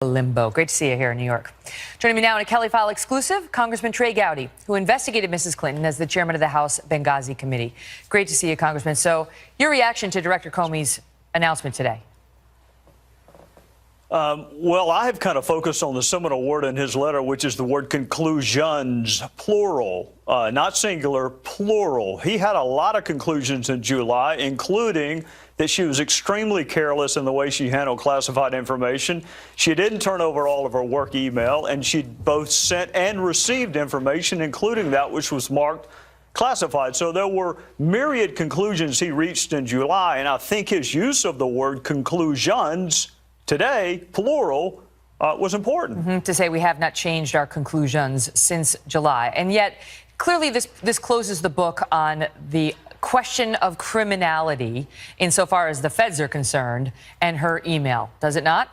Limbo. Great to see you here in New York. Joining me now in a Kelly File exclusive, Congressman Trey Gowdy, who investigated Mrs. Clinton as the chairman of the House Benghazi Committee. Great to see you, Congressman. So, your reaction to Director Comey's announcement today? Well, I have kind of focused on the seminal word in his letter, which is the word conclusions, plural, not singular, plural. He had a lot of conclusions in July, including that she was extremely careless in the way she handled classified information. She didn't turn over all of her work email, and she both sent and received information, including that which was marked classified. So there were myriad conclusions he reached in July, and I think his use of the word conclusions today, plural, was important. To say we have not changed our conclusions since July. And yet, clearly this closes the book on the question of criminality insofar as the feds are concerned and her email. Does it not?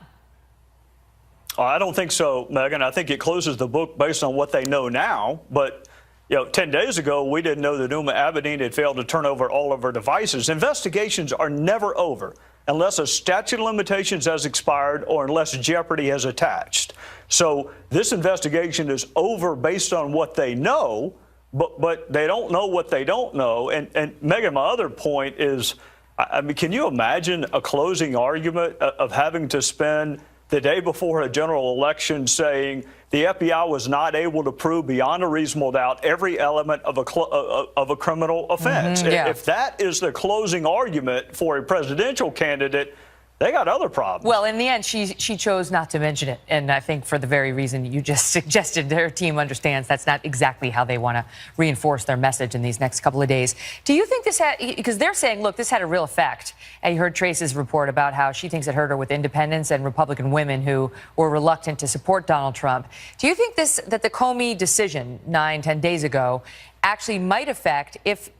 I don't think so, Megan. I think it closes the book based on what they know now. But, 10 days ago, we didn't know that Uma Abedin had failed to turn over all of her devices. Investigations are never over unless a statute of limitations has expired or unless jeopardy has attached. So this investigation is over based on what they know, but they don't know what they don't know. And Megan, my other point is, I mean, can you imagine a closing argument of having to spend the day before a general election saying the FBI was not able to prove beyond a reasonable doubt every element of a criminal offense? If that is the closing argument for a presidential candidate, they got other problems. Well, in the end, she chose not to mention it. And I think for the very reason you just suggested, their team understands that's not exactly how they want to reinforce their message in these next couple of days. Do you think this had, because they're saying, look, this had a real effect. And you heard Trace's report about how she thinks it hurt her with independents and Republican women who were reluctant to support Donald Trump. Do you think that the Comey decision 9-10 days ago actually might affect, if,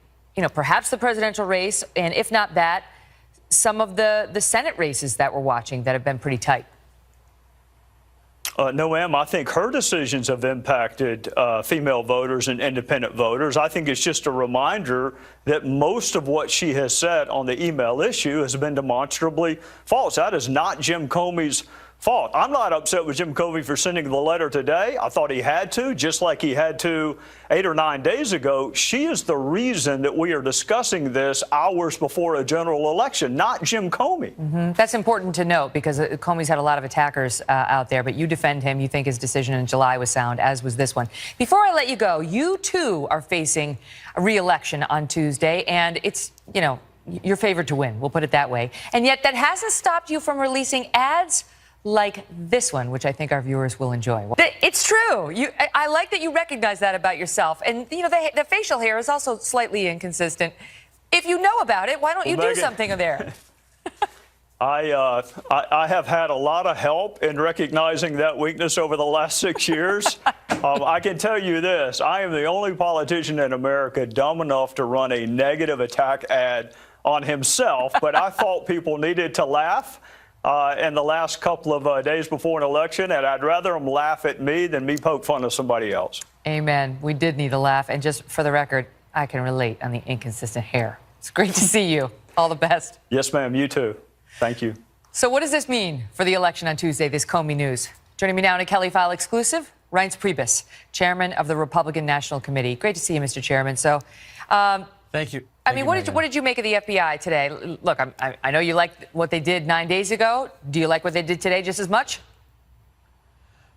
perhaps the presidential race, and if not that, some of the Senate races that we're watching that have been pretty tight? No, ma'am. I think her decisions have impacted female voters and independent voters. I think it's just a reminder that most of what she has said on the email issue has been demonstrably false. That is not Jim Comey's fault. I'm not upset with Jim Comey for sending the letter today. I thought he had to, just like he had to 8 or 9 days ago. She is the reason that we are discussing this hours before a general election, not Jim Comey. That's important to note because Comey's had a lot of attackers out there, but you defend him. You think his decision in July was sound, as was this one. Before I let you go, you too are facing a re-election on Tuesday, and it's, you're favored to win. We'll put it that way. And yet that hasn't stopped you from releasing ads like this one, which I think our viewers will enjoy. It's true. I like that you recognize that about yourself. And, the facial hair is also slightly inconsistent. If you know about it, why don't you do something there? I have had a lot of help in recognizing that weakness over the last 6 years. I can tell you this. I am the only politician in America dumb enough to run a negative attack ad on himself, but I thought people needed to laugh in the last couple of days before an election, and I'd rather them laugh at me than me poke fun of somebody else. Amen. We did need a laugh, and just for the record, I can relate on the inconsistent hair. It's great to see you. All the best. Yes, ma'am. You too. Thank you. So what does this mean for the election on Tuesday, this Comey news? Joining me now in a Kelly File exclusive, Reince Priebus, chairman of the Republican National Committee. Great to see you, Mr. Chairman. So, thank you. I mean, what did you make of the FBI today? Look, I know you liked what they did 9 days ago. Do you like what they did today just as much?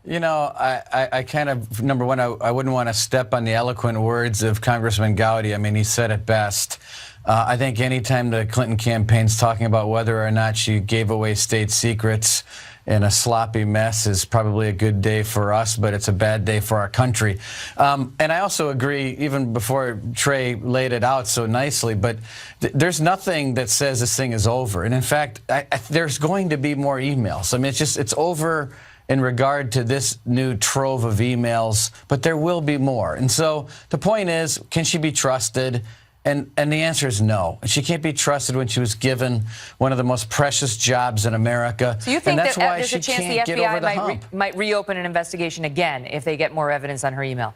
I kind of, number one, I wouldn't want to step on the eloquent words of Congressman Gowdy. I mean, he said it best. I think anytime the Clinton campaign's talking about whether or not she gave away state secrets in a sloppy mess is probably a good day for us, but it's a bad day for our country. And I also agree, even before Trey laid it out so nicely, but there's nothing that says this thing is over. And in fact, there's going to be more emails. I mean, it's over in regard to this new trove of emails, but there will be more. And so the point is, can she be trusted? And the answer is no. She can't be trusted when she was given one of the most precious jobs in America. So you think that there's a chance the FBI might reopen an investigation again if they get more evidence on her email?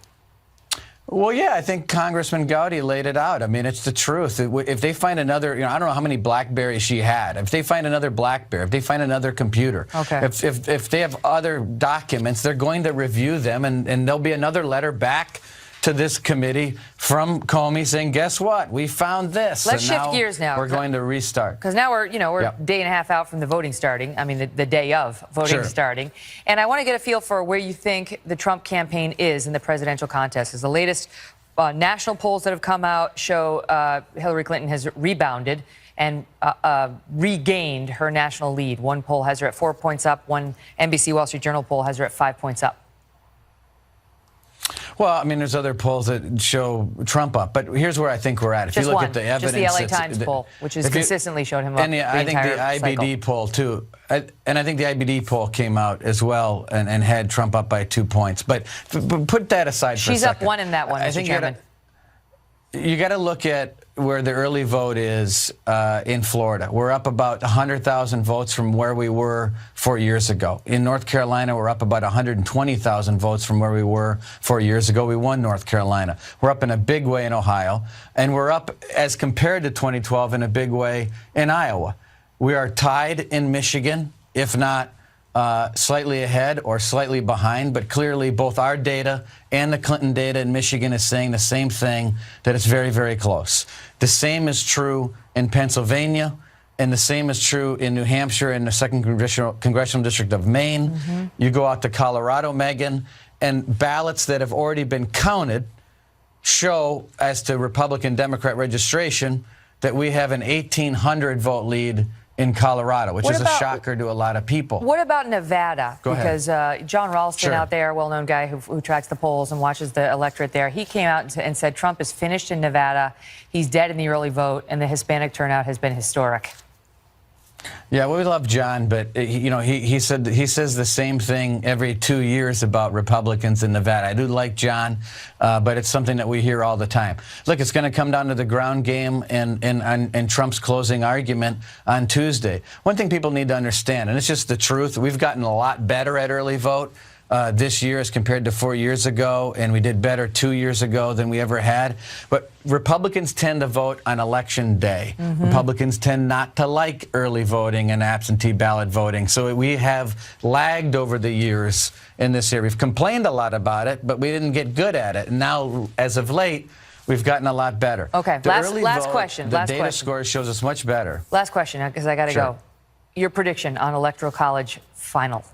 Well, yeah, I think Congressman Gowdy laid it out. I mean, it's the truth. If they find another, I don't know how many BlackBerries she had. If they find another BlackBerry, if they find another computer, okay. if they have other documents, they're going to review them, and there'll be another letter back to this committee from Comey saying, guess what? We found this. Let's shift gears now. We're going to restart. Because now we're Yep. a day and a half out from the voting starting. I mean, the day of voting starting. And I want to get a feel for where you think the Trump campaign is in the presidential contest. Because the latest national polls that have come out show Hillary Clinton has rebounded and regained her national lead. One poll has her at 4 points up. One NBC Wall Street Journal poll has her at 5 points up. Well, I mean, there's other polls that show Trump up, but here's where I think we're at. If Just you look one. at the evidence, just the LA Times poll, which has consistently showed him up. And I think the IBD poll too, and I think the IBD poll came out as well and had Trump up by 2 points. But put that aside for a second. She's up one in that one, Mr. Chairman. You got to look at where the early vote is in Florida. We're up about 100,000 votes from where we were 4 years ago. In North Carolina, we're up about 120,000 votes from where we were 4 years ago. We won North Carolina. We're up in a big way in Ohio. And we're up, as compared to 2012, in a big way in Iowa. We are tied in Michigan, if not slightly ahead or slightly behind, but clearly both our data and the Clinton data in Michigan is saying the same thing, that it's very, very close. The same is true in Pennsylvania, and the same is true in New Hampshire and the 2nd Congressional District of Maine. Mm-hmm. You go out to Colorado, Megan, and ballots that have already been counted show, as to Republican-Democrat registration, that we have an 1,800 vote lead in Colorado, which is a shocker to a lot of people. What about Nevada? Go ahead. Because John Ralston out there, a well-known guy who tracks the polls and watches the electorate there, he came out and said Trump is finished in Nevada. He's dead in the early vote, and the Hispanic turnout has been historic. Yeah, well, we love John, but he says the same thing every 2 years about Republicans in Nevada. I do like John, but it's something that we hear all the time. Look, it's going to come down to the ground game and Trump's closing argument on Tuesday. One thing people need to understand, and it's just the truth, we've gotten a lot better at early vote this year as compared to 4 years ago, and we did better 2 years ago than we ever had. But Republicans tend to vote on Election Day. Mm-hmm. Republicans tend not to like early voting and absentee ballot voting. So we have lagged over the years in this area. We've complained a lot about it, but we didn't get good at it. And now, as of late, we've gotten a lot better. Okay, last question. The data score shows us much better. Last question, because I got to go. Your prediction on Electoral College final.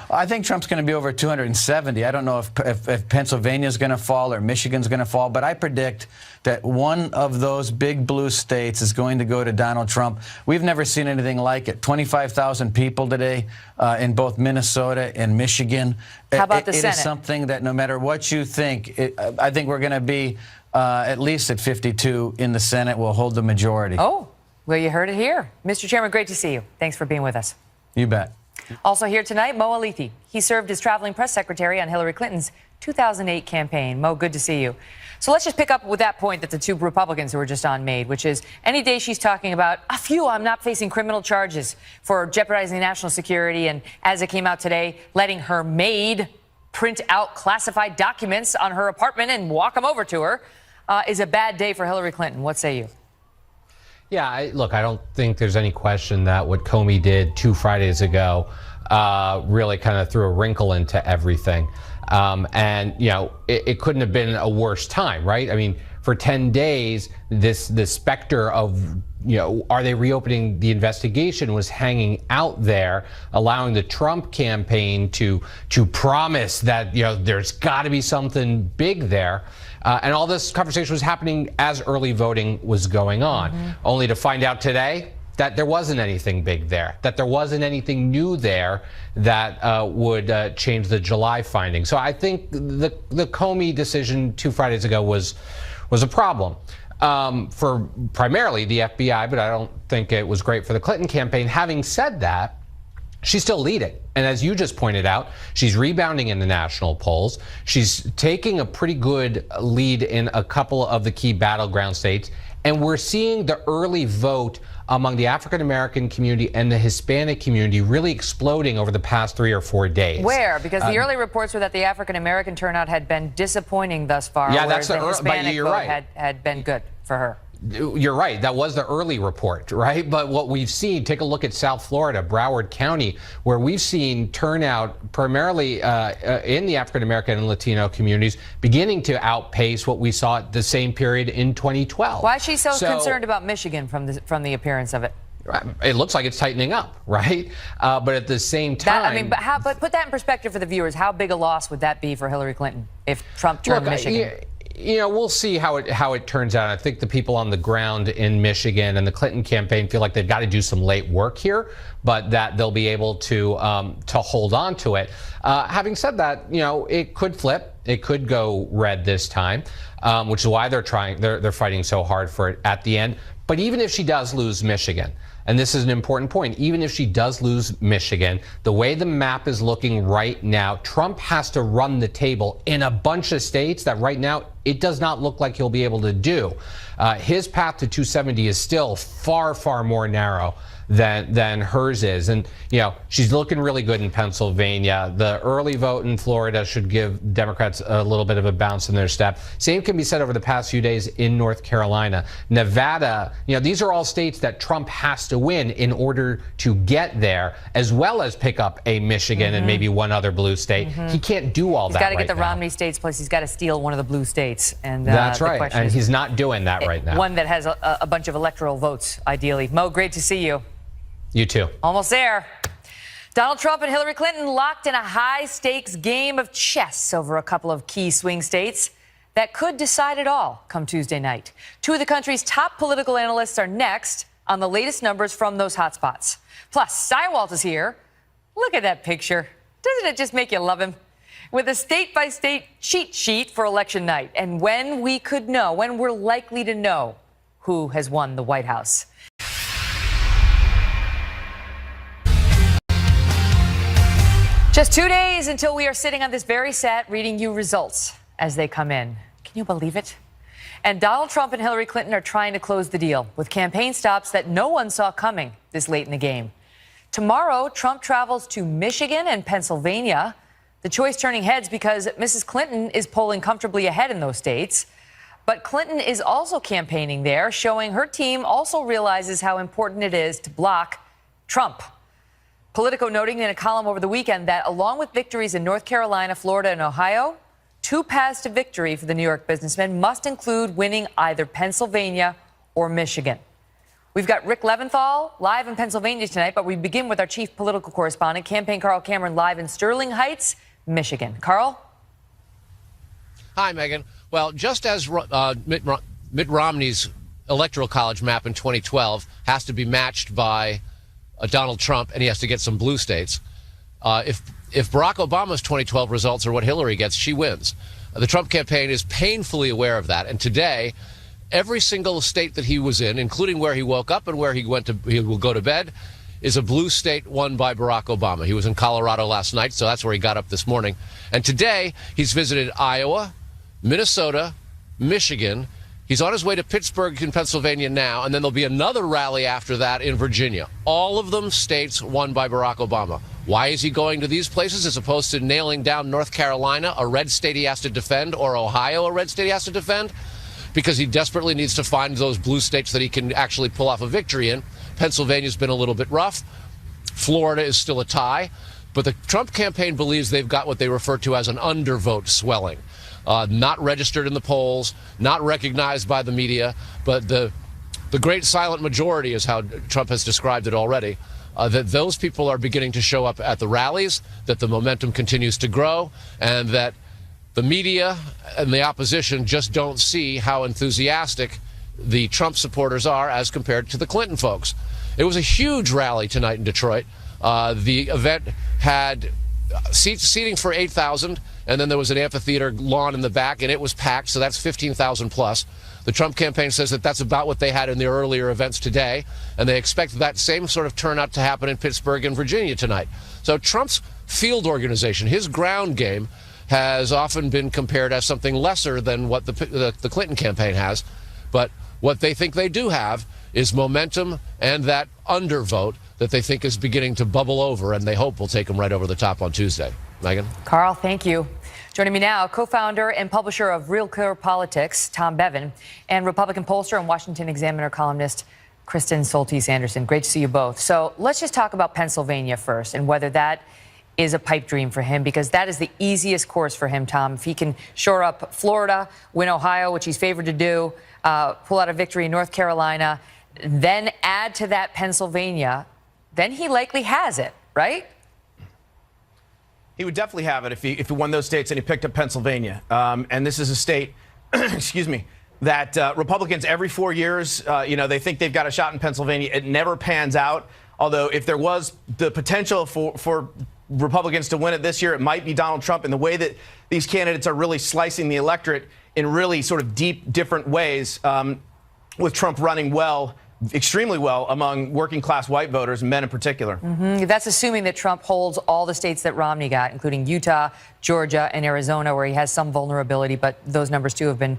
I think Trump's going to be over 270. I don't know if Pennsylvania's going to fall or Michigan's going to fall, but I predict that one of those big blue states is going to go to Donald Trump. We've never seen anything like it. 25,000 people today in both Minnesota and Michigan. How about the Senate? It is something that no matter what you think, I think we're going to be at least at 52 in the Senate. We'll hold the majority. Oh, well, you heard it here. Mr. Chairman, great to see you. Thanks for being with us. You bet. Also here tonight, Mo Alithi. He served as traveling press secretary on Hillary Clinton's 2008 campaign. Mo, good to see you. So let's just pick up with that point that the two Republicans who were just on made, which is any day she's talking about, I'm not facing criminal charges for jeopardizing national security. And as it came out today, letting her maid print out classified documents on her apartment and walk them over to her is a bad day for Hillary Clinton. What say you? Yeah, look, I don't think there's any question that what Comey did 2 Fridays ago really kind of threw a wrinkle into everything. And, it couldn't have been a worse time, right? I mean, for 10 days, the specter of, are they reopening the investigation was hanging out there, allowing the Trump campaign to promise that, there's got to be something big there. And all this conversation was happening as early voting was going on, only to find out today that there wasn't anything big there, that there wasn't anything new there that would change the July finding. So I think the Comey decision 2 Fridays ago was a problem for primarily the FBI, but I don't think it was great for the Clinton campaign. Having said that, she's still leading. And as you just pointed out, she's rebounding in the national polls. She's taking a pretty good lead in a couple of the key battleground states. And we're seeing the early vote among the African American community and the Hispanic community really exploding over the past 3 or 4 days. Where? Because the early reports were that the African American turnout had been disappointing thus far, Yeah, whereas that's the Hispanic you're vote right. had been good for her. You're right. That was the early report, right? But what we've seen, take a look at South Florida, Broward County, where we've seen turnout primarily in the African American and Latino communities beginning to outpace what we saw at the same period in 2012. Why is she so concerned about Michigan from the appearance of it? It looks like it's tightening up, right? But at the same time, But put that in perspective for the viewers. How big a loss would that be for Hillary Clinton if Trump turned Michigan? You know, we'll see how it turns out. I think the people on the ground in Michigan and the Clinton campaign feel like they've got to do some late work here, but that they'll be able to hold on to it. Having said that, you know, it could flip. It could go red this time, which is why they're fighting so hard for it at the end. But even if she does lose Michigan, and this is an important point, even if she does lose Michigan, the way the map is looking right now, Trump has to run the table in a bunch of states that right now it does not look like he'll be able to do. His path to 270 is still far, far more narrow than hers is. And, you know, she's looking really good in Pennsylvania. The early vote in Florida should give Democrats a little bit of a bounce in their step. Same can be said over the past few days in North Carolina. Nevada, you know, these are all states that Trump has to win in order to get there, as well as pick up a Michigan and maybe one other blue state. He can't do all that right now. He's got to get the Romney states, plus he's got to steal one of the blue states. And that's right. And he's not doing that right now. One that has a bunch of electoral votes, ideally. Mo, great to see you. You too. Almost there. Donald Trump and Hillary Clinton locked in a high-stakes game of chess over a couple of key swing states that could decide it all come Tuesday night. Two of the country's top political analysts are next on the latest numbers from those hotspots. Plus, Steiwalt is here. Look at that picture. Doesn't it just make you love him? With a state-by-state cheat sheet for election night and when we're likely to know who has won the White House. Just 2 days until we are sitting on this very set reading you results as they come in. Can you believe it? And Donald Trump and Hillary Clinton are trying to close the deal with campaign stops that no one saw coming this late in the game. Tomorrow, Trump travels to Michigan and Pennsylvania. The choice turning heads because Mrs. Clinton is polling comfortably ahead in those states. But Clinton is also campaigning there, showing her team also realizes how important it is to block Trump. Politico noting in a column over the weekend that along with victories in North Carolina, Florida, and Ohio, two paths to victory for the New York businessman must include winning either Pennsylvania or Michigan. We've got Rick Leventhal live in Pennsylvania tonight, but we begin with our chief political correspondent, campaign Carl Cameron, live in Sterling Heights, Michigan. Carl? Hi, Megan. Well, just as Mitt Romney's electoral college map in 2012 has to be matched by Donald Trump, and he has to get some blue states. If Barack Obama's 2012 results are what Hillary gets, she wins. The Trump campaign is painfully aware of that, and today, every single state that he was in, including where he woke up and where he will go to bed, is a blue state won by Barack Obama. He was in Colorado last night, so that's where he got up this morning. And today, he's visited Iowa, Minnesota, Michigan. He's on his way to Pittsburgh in Pennsylvania now, and then there'll be another rally after that in Virginia. All of them states won by Barack Obama. Why is he going to these places as opposed to nailing down North Carolina, a red state he has to defend, or Ohio, a red state he has to defend? Because he desperately needs to find those blue states that he can actually pull off a victory in. Pennsylvania's been a little bit rough. Florida is still a tie. But the Trump campaign believes they've got what they refer to as an undervote swelling. Not registered in the polls, not recognized by the media, but the great silent majority is how Trump has described it already, that those people are beginning to show up at the rallies, that the momentum continues to grow, and that the media and the opposition just don't see how enthusiastic the Trump supporters are as compared to the Clinton folks. It was a huge rally tonight in Detroit. The event had seating for 8,000, and then there was an amphitheater lawn in the back, and it was packed, so that's 15,000 plus. The Trump campaign says that that's about what they had in their earlier events today, and they expect that same sort of turnout to happen in Pittsburgh and Virginia tonight. So Trump's field organization, his ground game, has often been compared as something lesser than what the Clinton campaign has. But What they think they do have is momentum and that undervote that they think is beginning to bubble over, and they hope will take them right over the top on Tuesday. Megyn? Carl, thank you. Joining me now, co-founder and publisher of Real Clear Politics, Tom Bevan, and Republican pollster and Washington Examiner columnist, Kristen Soltis Anderson. Great to see you both. So let's just talk about Pennsylvania first and whether that is a pipe dream for him, because that is the easiest course for him, Tom. If he can shore up Florida, win Ohio, which he's favored to do, pull out a victory in North Carolina, then add to that Pennsylvania, then he likely has it, right? He would definitely have it if he won those states and he picked up Pennsylvania. And this is a state, excuse me, that Republicans every 4 years, they think they've got a shot in Pennsylvania. It never pans out. Although if there was the potential for Republicans to win it this year, it might be Donald Trump. And the way that these candidates are really slicing the electorate in really sort of deep, different ways, with Trump running well, extremely well among working class white voters, men in particular. That's assuming that Trump holds all the states that Romney got, including Utah, Georgia, and Arizona, where he has some vulnerability, but those numbers too have been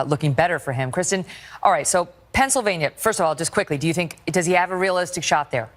looking better for him. Kristen, all right, so Pennsylvania, first of all, just quickly, does he have a realistic shot there?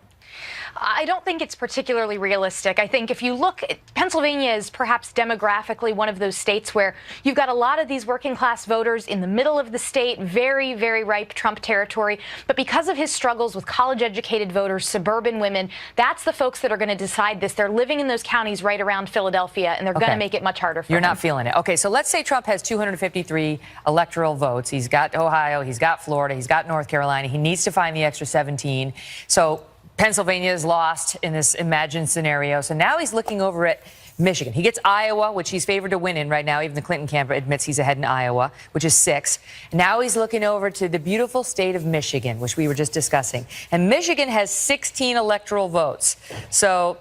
I don't think it's particularly realistic. I think if you look, Pennsylvania is perhaps demographically one of those states where you've got a lot of these working class voters in the middle of the state, very, very ripe Trump territory. But because of his struggles with college educated voters, suburban women, that's the folks that are going to decide this. They're living in those counties right around Philadelphia, and they're going to make it much harder for You're him. not feeling it. Okay, so let's say Trump has 253 electoral votes. He's got Ohio, he's got Florida, he's got North Carolina. He needs to find the extra 17. So Pennsylvania is lost in this imagined scenario. So now he's looking over at Michigan. He gets Iowa, which he's favored to win in right now. Even the Clinton camp admits he's ahead in Iowa, which is 6. Now he's looking over to the beautiful state of Michigan, which we were just discussing. And Michigan has 16 electoral votes. So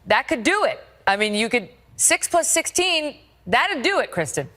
that could do it. I mean, 6 plus 16, that'd do it, Kristen.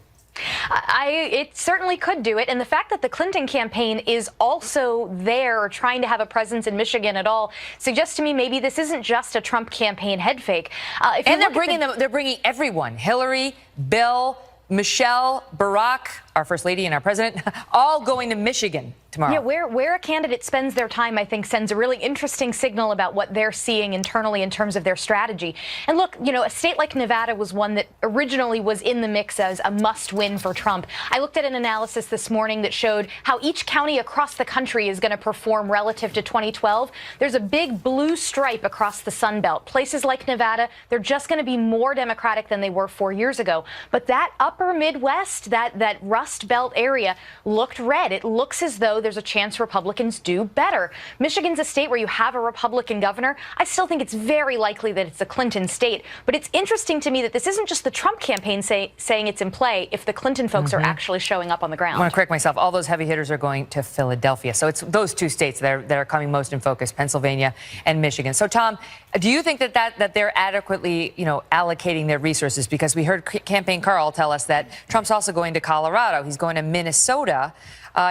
It certainly could do it. And the fact that the Clinton campaign is also there or trying to have a presence in Michigan at all suggests to me maybe this isn't just a Trump campaign head fake. And they're bringing everyone, Hillary, Bill, Michelle, Barack, our first lady and our president, all going to Michigan tomorrow. Yeah, where a candidate spends their time, I think, sends a really interesting signal about what they're seeing internally in terms of their strategy. And look, a state like Nevada was one that originally was in the mix as a must-win for Trump. I looked at an analysis this morning that showed how each county across the country is going to perform relative to 2012. There's a big blue stripe across the Sun Belt. Places like Nevada, they're just going to be more Democratic than they were 4 years ago. But that upper Midwest, that Rust Belt area looked red. It looks as though there's a chance Republicans do better. Michigan's a state where you have a Republican governor. I still think it's very likely that it's a Clinton state. But it's interesting to me that this isn't just the Trump campaign saying it's in play if the Clinton folks are actually showing up on the ground. I want to correct myself. All those heavy hitters are going to Philadelphia. So it's those two states that are coming most in focus, Pennsylvania and Michigan. So, Tom, do you think that they're adequately, allocating their resources? Because we heard Campaign Carl tell us that Trump's also going to Colorado. He's going to Minnesota.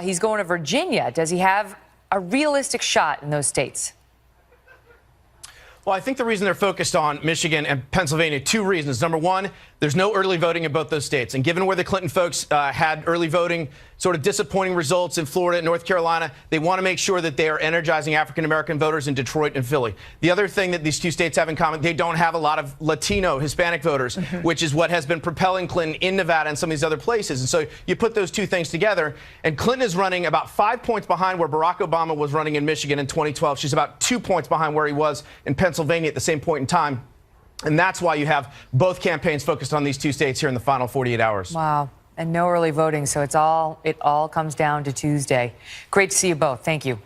He's going to Virginia. Does he have a realistic shot in those states? Well, I think the reason they're focused on Michigan and Pennsylvania, 2 reasons. Number one, there's no early voting in both those states. And given where the Clinton folks had early voting, sort of disappointing results in Florida and North Carolina, they want to make sure that they are energizing African-American voters in Detroit and Philly. The other thing that these 2 states have in common, they don't have a lot of Latino, Hispanic voters, which is what has been propelling Clinton in Nevada and some of these other places. And so you put those 2 things together, and Clinton is running about 5 points behind where Barack Obama was running in Michigan in 2012. She's about 2 points behind where he was in Pennsylvania at the same point in time. And that's why you have both campaigns focused on these 2 states here in the final 48 hours. Wow. And no early voting, so it all comes down to Tuesday. Great to see you both. Thank you.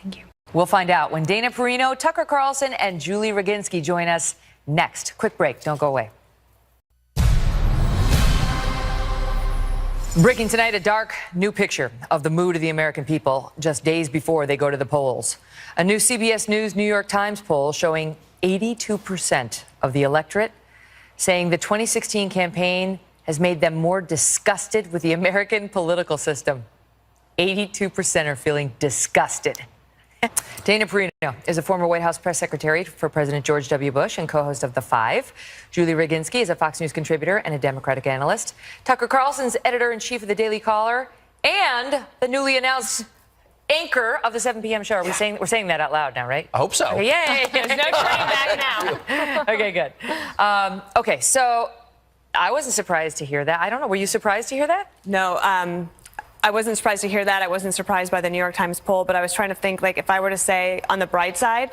Thank you. We'll find out when Dana Perino, Tucker Carlson, and Julie Roginski join us next. Quick break. Don't go away. Breaking tonight, a dark new picture of the mood of the American people just days before they go to the polls. A new CBS News New York Times poll showing 82% of the electorate saying the 2016 campaign has made them more disgusted with the American political system. 82% are feeling disgusted. Dana Perino is a former White House press secretary for President George W. Bush and co-host of The Five. Julie Roginski is a Fox News contributor and a Democratic analyst. Tucker Carlson's editor-in-chief of the Daily Caller and the newly announced anchor of the 7 p.m. show. We're saying that out loud now, right? I hope so. Okay, yay! There's no turning back now. Okay, good. Okay, so I wasn't surprised to hear that. I don't know. Were you surprised to hear that? No, I wasn't surprised to hear that. I wasn't surprised by the New York Times poll, but I was trying to think, like, if I were to say on the bright side,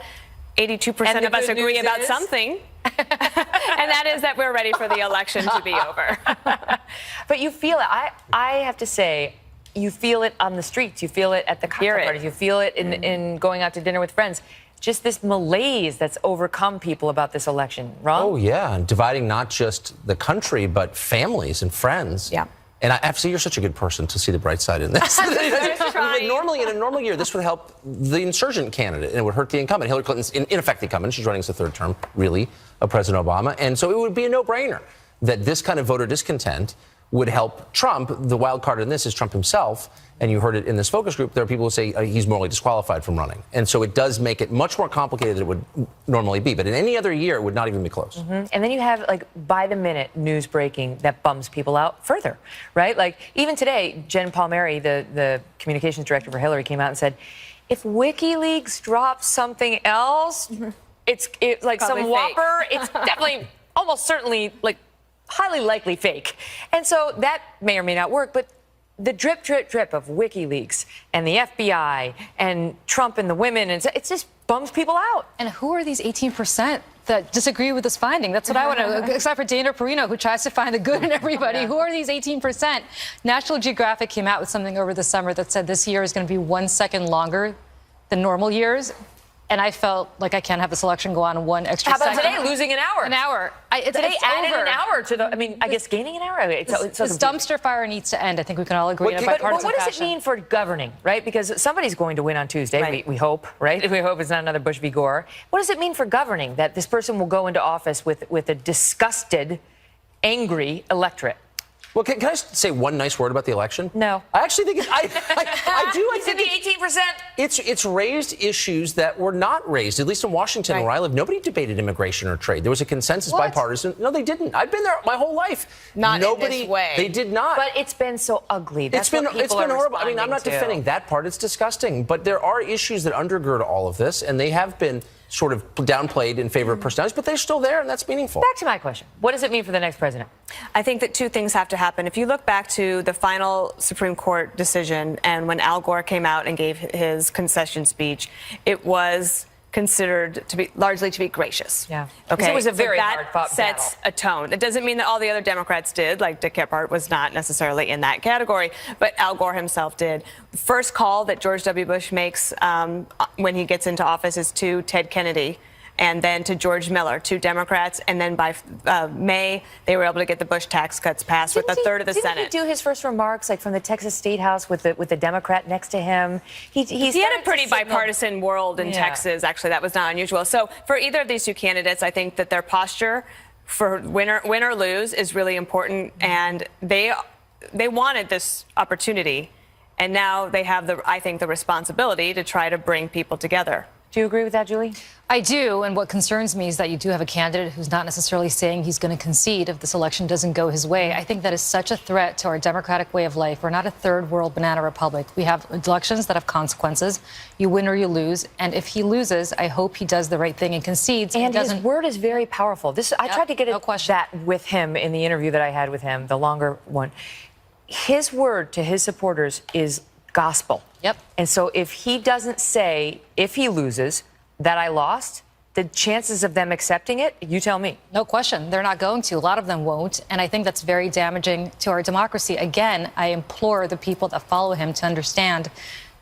82% of us agree about something, and that is that we're ready for the election to be over. But you feel it. I have to say, you feel it on the streets. You feel it at the cocktail parties. You feel it in going out to dinner with friends. Just this malaise that's overcome people about this election. Ron? Oh, yeah. And dividing not just the country, but families and friends. Yeah. And I have to say, you're such a good person to see the bright side in this. Like normally, in a normal year, this would help the insurgent candidate, and it would hurt the incumbent. Hillary Clinton's, in effect, the incumbent. She's running as a third term, really, of President Obama. And so it would be a no-brainer that this kind of voter discontent would help Trump. The wild card in this is Trump himself. And you heard it in this focus group. There are people who say he's morally disqualified from running. And so it does make it much more complicated than it would normally be. But in any other year, it would not even be close. Mm-hmm. And then you have, like, by-the-minute news breaking that bums people out further, right? Like, even today, Jen Palmieri, the communications director for Hillary, came out and said, if WikiLeaks drops something else, it's like Probably some fake. whopper. It's definitely, almost certainly, like, highly likely fake. And so that may or may not work, but the drip, drip, drip of WikiLeaks and the FBI and Trump and the women, and it just bums people out. And who are these 18% that disagree with this finding? That's what I want to, except for Dana Perino, who tries to find the good in everybody. Who are these 18%? National Geographic came out with something over the summer that said this year is going to be 1 second longer than normal years. And I felt like I can't have this election go on 1 extra second. How about today, losing an hour? An hour. Today it's added over. an hour to the, I mean, I guess gaining an hour. This dumpster fire needs to end. I think we can all agree in a bipartisan But what does it fashion. mean for governing, right? Because somebody's going to win on Tuesday, Right. we hope, right? We hope it's not another Bush v. Gore. What does it mean for governing that this person will go into office with a disgusted, angry electorate? Well, can I just say one nice word about the election? No. I actually think I do. I Is it think the 18%? it's raised issues that were not raised, at least in Washington, Right. where I live. Nobody debated immigration or trade. There was a consensus, What? bipartisan. No, they didn't. I've been there my whole life. Not in Nobody, this way. They did not. But it's been so ugly. That's what It's people been are horrible. I mean, I'm not responding to. defending that part. It's disgusting. But there are issues that undergird all of this, and they have been sort of downplayed in favor of personalities, but they're still there, and that's meaningful. Back to my question. What does it mean for the next president? I think that two things have to happen. If you look back to the final Supreme Court decision and when Al Gore came out and gave his concession speech, it was considered to be largely to be gracious. Yeah. 'Cause Okay. it was a very so hard-fought that sets a tone. It doesn't mean that all the other Democrats did, like Dick Gephardt was not necessarily in that category, but Al Gore himself did. The first call that George W. Bush makes when he gets into office is to Ted Kennedy, and then to George Miller, 2 Democrats, and then by May, they were able to get the Bush tax cuts passed with a third of the Senate. Didn't he do his first remarks like from the Texas State House with the Democrat next to him? He had a pretty bipartisan world in Yeah. Texas. Actually, that was not unusual. So for either of these two candidates, I think that their posture for win or lose is really important, and they wanted this opportunity, and now they have I think the responsibility to try to bring people together. Do you agree with that, Julie? I do, and what concerns me is that you do have a candidate who's not necessarily saying he's going to concede if this election doesn't go his way. I think that is such a threat to our democratic way of life. We're not a third world banana republic. We have elections that have consequences. You win or you lose, and if he loses, I hope he does the right thing and concedes. And doesn't. his word is very powerful. I tried to get no question. that with him in the interview that I had with him, the longer one. His word to his supporters is gospel. Yep. And so if he doesn't say, if he loses, that I lost, the chances of them accepting it, you tell me. No question. They're not going to. A lot of them won't. And I think that's very damaging to our democracy. Again, I implore the people that follow him to understand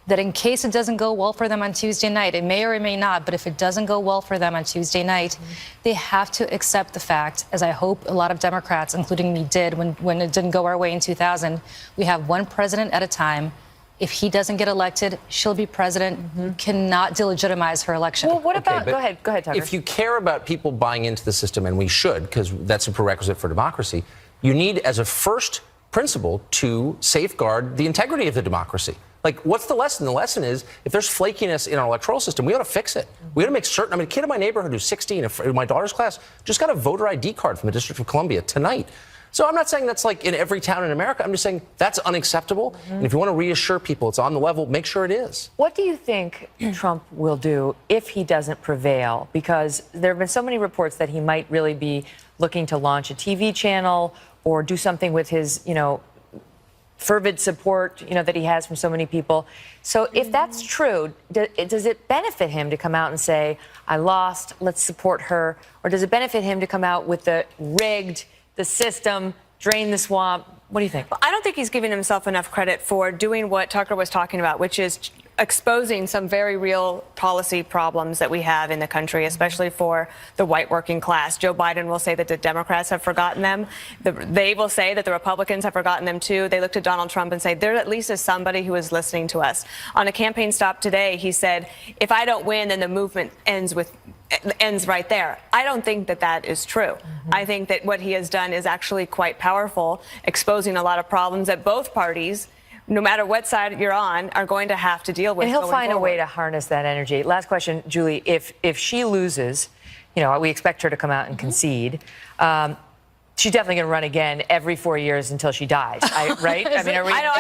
that in case it doesn't go well for them on Tuesday night, it may or it may not, but if it doesn't go well for them on Tuesday night, they have to accept the fact, as I hope a lot of Democrats, including me, did when it didn't go our way in 2000, we have one president at a time. If he doesn't get elected, she'll be president. You cannot delegitimize her election. Well, what about, but go ahead, Tucker. If you care about people buying into the system, and we should, because that's a prerequisite for democracy, you need, as a first principle, to safeguard the integrity of the democracy. Like, what's the lesson? The lesson is, if there's flakiness in our electoral system, we ought to fix it. We ought to make certain. I mean, a kid in my neighborhood who's 16, in my daughter's class, just got a voter ID card from the District of Columbia tonight. So I'm not saying that's like in every town in America. I'm just saying that's unacceptable. And if you want to reassure people it's on the level, make sure it is. What do you think Trump will do if he doesn't prevail? Because there have been so many reports that he might really be looking to launch a TV channel or do something with his, fervid support, that he has from so many people. So if that's true, does it benefit him to come out and say, I lost, let's support her? Or does it benefit him to come out with the rigged, the system, drain the swamp? What do you think? Well, I don't think he's giving himself enough credit for doing what Tucker was talking about, which is exposing some very real policy problems that we have in the country, especially for the white working class. Joe Biden will say that the Democrats have forgotten them. They will say that the Republicans have forgotten them too. They look to Donald Trump and say there at least is somebody who is listening to us. On a campaign stop today, he said, if I don't win, then the movement ends right there. I don't think that is true. I think that what he has done is actually quite powerful, exposing a lot of problems that both parties, no matter what side you're on, are going to have to deal with. And he'll find a way to harness that energy. Last question, Julie. If she loses, we expect her to come out and concede. She's definitely going to run again every 4 years until she dies, right? I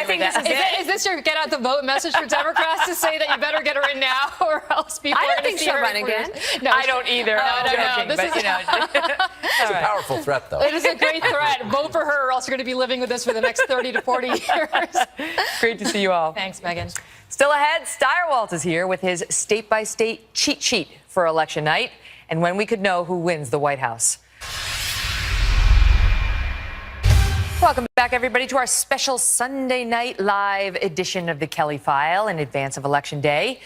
think this is it. Is this your get out the vote message for Democrats to say that you better get her in now, or else people are going to see her run again. No, I don't either. No. It's a powerful threat, though. It is a great threat. Vote for her, or else you're going to be living with this for the next 30 to 40 years. Great to see you all. Thanks, Megan. Still ahead, Steyerwalt is here with his state-by-state cheat sheet for election night and when we could know who wins the White House. Welcome back, everybody, to our special Sunday night live edition of the Kelly File in advance of Election Day.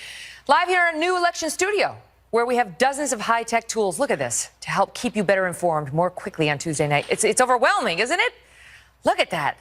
Live here in a new election studio where we have dozens of high-tech tools, look at this, to help keep you better informed more quickly on Tuesday night. It's overwhelming, isn't it? Look at that.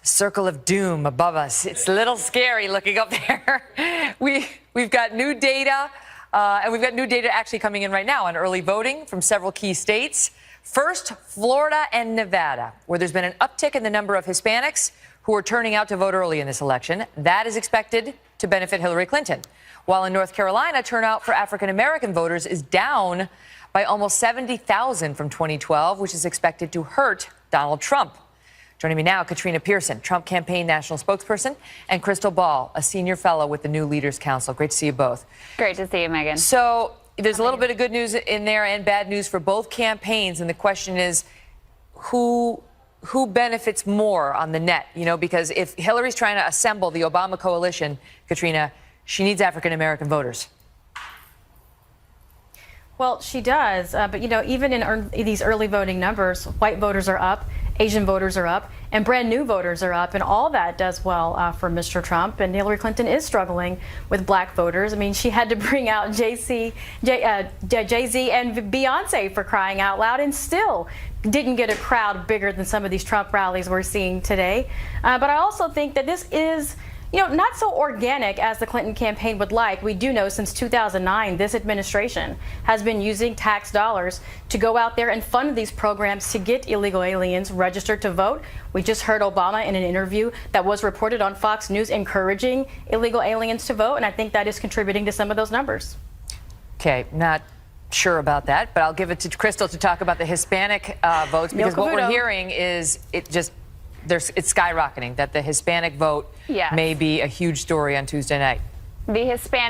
The circle of doom above us. It's a little scary looking up there. We've got new data, and we've got new data actually coming in right now on early voting from several key states. First, Florida and Nevada, where there's been an uptick in the number of Hispanics who are turning out to vote early in this election. That is expected to benefit Hillary Clinton. While in North Carolina, turnout for African-American voters is down by almost 70,000 from 2012, which is expected to hurt Donald Trump. Joining me now, Katrina Pearson, Trump campaign national spokesperson, and Crystal Ball, a senior fellow with the New Leaders Council. Great to see you both. Great to see you, Megan. So there's a little bit of good news in there and bad news for both campaigns. And the question is, who benefits more on the net? Because if Hillary's trying to assemble the Obama coalition, Katrina, she needs African-American voters. Well, she does. But, even in these early voting numbers, white voters are up, Asian voters are up, and brand new voters are up. And all that does well for Mr. Trump. And Hillary Clinton is struggling with black voters. I mean, she had to bring out Jay-Z and Beyonce, for crying out loud, and still didn't get a crowd bigger than some of these Trump rallies we're seeing today. But I also think that this is not so organic as the Clinton campaign would like. We do know since 2009, this administration has been using tax dollars to go out there and fund these programs to get illegal aliens registered to vote. We just heard Obama in an interview that was reported on Fox News encouraging illegal aliens to vote, and I think that is contributing to some of those numbers. Okay, not sure about that, but I'll give it to Crystal to talk about the Hispanic votes, because what we're hearing is it's skyrocketing, that the Hispanic vote may be a huge story on Tuesday night. The Hispanic